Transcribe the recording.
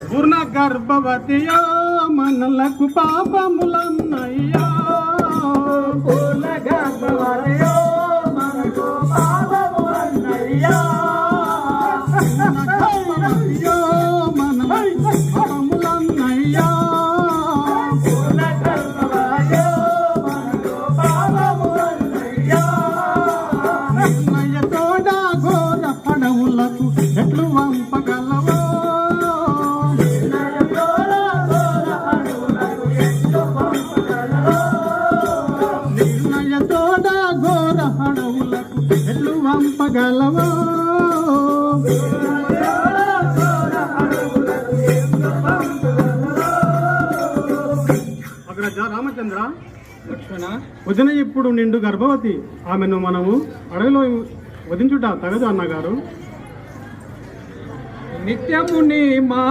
పూర్ణ గర్భవతియో మనలకు పాపములన్నయ్యా. పూర్ణ గర్భవతియో మనకు పాపములన్నయ్యా. గర్భవతియో మనలకు పాపములన్నయ్యా. పూర్ణ గర్భవతియో మనకు పాపములన్నయ్యా. నిర్ణయతోడ ఘోర అడవులకు ఎట్లు వంపగలవో. నిర్ణయతోడ ఘోర అడవులకు ఎట్లు వంపగలవో. అగ్రజ రామచంద్ర, లక్ష్మణ, వదిన ఇప్పుడు నిండు గర్భవతి. ఆమెను మనము అడవిలో వధించుట తగదు అన్నగారు. నిత్యము నీ మా